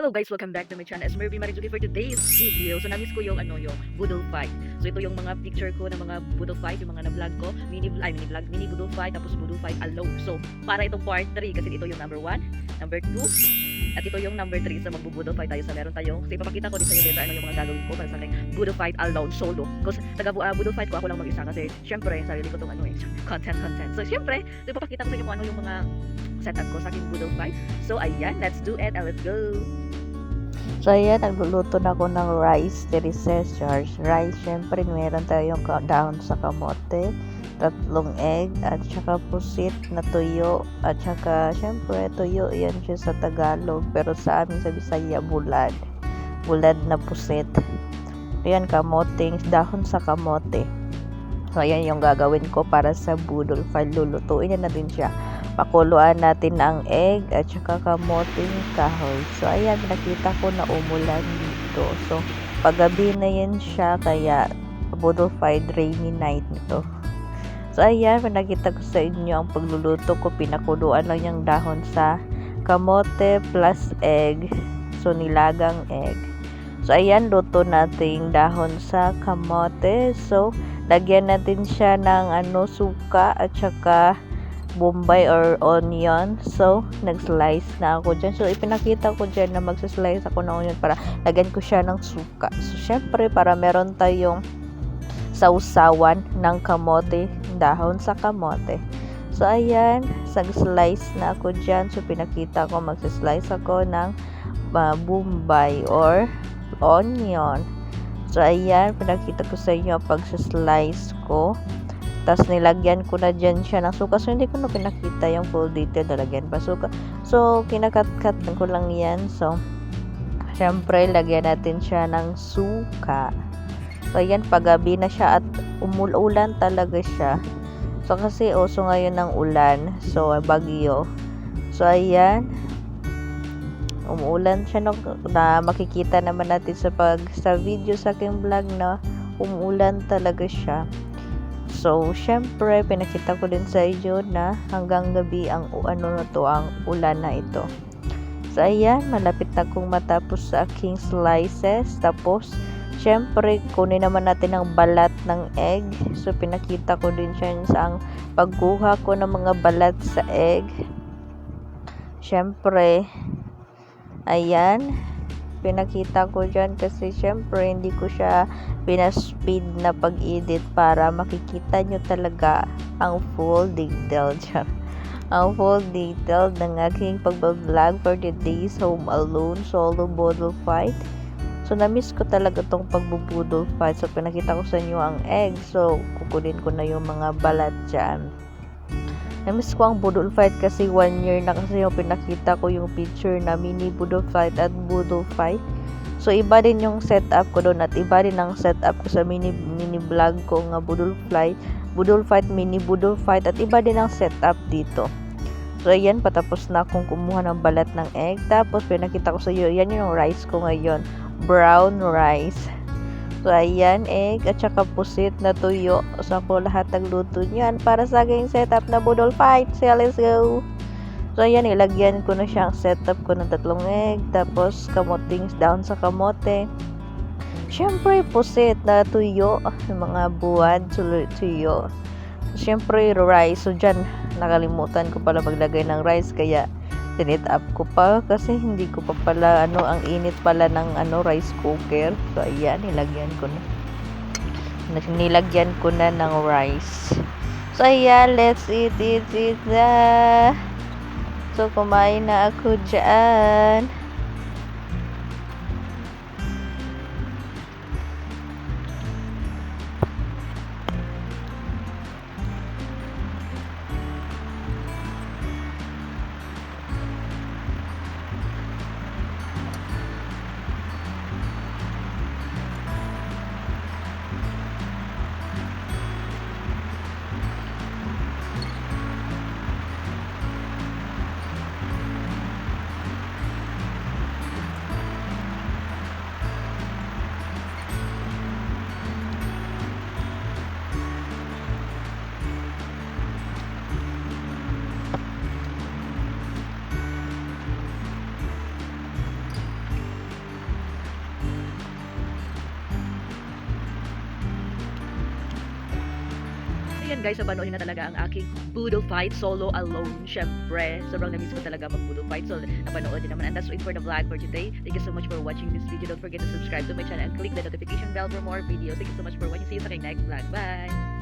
Hello guys, welcome back to my channel. It's Mervy Marijuki for today's video. So na-miss ko yung Boodle fight. So ito yung mga picture ko ng mga Boodle fight, yung mga na-vlog ko, mini Boodle fight, tapos Boodle fight alone. So para itong part 3 kasi ito yung number 1, number 2, at ito yung number 3 sa magbo-Boodle fight tayo. So meron tayong, kasi ipapakita ko din sa inyo later ano yung mga gagawin ko para sa aking Boodle fight alone solo. Kasi Boodle fight ko ako lang mag-isa kasi syempre sarili ko tong content. So syempre, ipapakita ko sa inyo kung ano yung mga setup ko sa aking Boodle fight. So ayan, let's do it and let's go. So, ayan, nagluluto na ako ng rice, Charge rice. Syempre, meron tayong dahon sa kamote, 3 egg, at saka pusit na tuyo, at saka, syempre, tuyo, yan siya sa Tagalog, pero sa amin sa Bisaya, bulad na pusit. Ayan, kamoting, dahon sa kamote. So, ayan yung gagawin ko para sa boodle fight. Lulutuin na natin siya. Pakuluan natin ang egg at saka kamoting kahoy. So, ayan, nakita ko na umulan dito. So, paggabi na yan siya, kaya boodle fight rainy night nito. So, ayan, nakita ko sa inyo ang pagluluto ko. Pinakuluan lang yung dahon sa kamote plus egg. So, nilagang egg. So, ayan, luto natin dahon sa kamote. So, lagyan natin siya ng suka at saka bombay or onion. So, nag-slice na ako dyan. So, ipinakita ko dyan na mag-slice ako ng onion para lagyan ko siya ng suka. So, syempre, para meron tayong sausawan ng kamote, dahon sa kamote. So, ayan, nag-slice na ako dyan. So, pinakita ko mag-slice ako ng bombay or onion. So, ayan, pinakita ko sa inyo pag-slice ko. Tapos nilagyan ko na dyan siya ng suka. So, hindi ko na pinakita yung full detail. Nalagyan pa suka. So, kinakat-cut ko lang yan. So, syempre, lagyan natin siya ng suka. So, ayan, paggabi na siya at umuulan talaga siya. So, kasi uso ngayon ng ulan. So, bagyo. So, ayan, umuulan siya na makikita naman natin sa video sa aking vlog na umuulan talaga siya. So, syempre, pinakita ko din sa inyo na hanggang gabi ang ang ulan na ito. So, ayan, malapit na akong matapos sa aking slices. Tapos, syempre, kunin naman natin ang balat ng egg. So, pinakita ko din siya sa pagkuha ko ng mga balat sa egg. Syempre, ayan, pinakita ko dyan kasi syempre hindi ko siya pinaspeed na pag-edit para makikita nyo talaga ang full detail dyan. Ang full detail ng aking pag-vlog for today's home alone solo boodle fight. So, na-miss ko talaga tong pag-boodle fight. So, pinakita ko sa inyo ang egg. So, kukunin ko na yung mga balat dyan. Na-miss ko ang boodle fight kasi 1 year na kasi yung pinakita ko yung picture na mini boodle fight at boodle fight. So, iba din yung setup ko doon at iba din ang setup ko sa mini vlog ko nga boodle fight, mini boodle fight at iba din ang setup dito. So, ayan, patapos na akong kumuha ng balat ng egg. Tapos, pinakita ko sa iyo, yan yung rice ko ngayon. Brown rice. So, ayan, egg at saka pusit na tuyo. So, ako lahat nagluto niyan para sa aking setup na boodle fight. So, let's go! So, ayan, ilagyan ko na siyang setup ko ng 3 egg. Tapos, kamoting down sa kamote. Siyempre, pusit na tuyo. Mga buwad, tuyo. Siyempre, rice. So, dyan, nakalimutan ko pala maglagay ng rice. Kaya, tinit up ko pa kasi hindi ko pa pala ang init pala ng rice cooker. So, ayan, nilagyan ko na ng rice. So, ayan, let's eat na. So, kumain na ako dyan. yan guys, panoorin na talaga ang aking Boodle fight solo alone. Syempre, sobrang na-miss ko talaga mag-Boodle fight. So, napanood din naman. And that's it for the vlog for today. Thank you so much for watching this video. Don't forget to subscribe to my channel and click the notification bell for more videos. Thank you so much for watching. See you sa aking next vlog. Bye!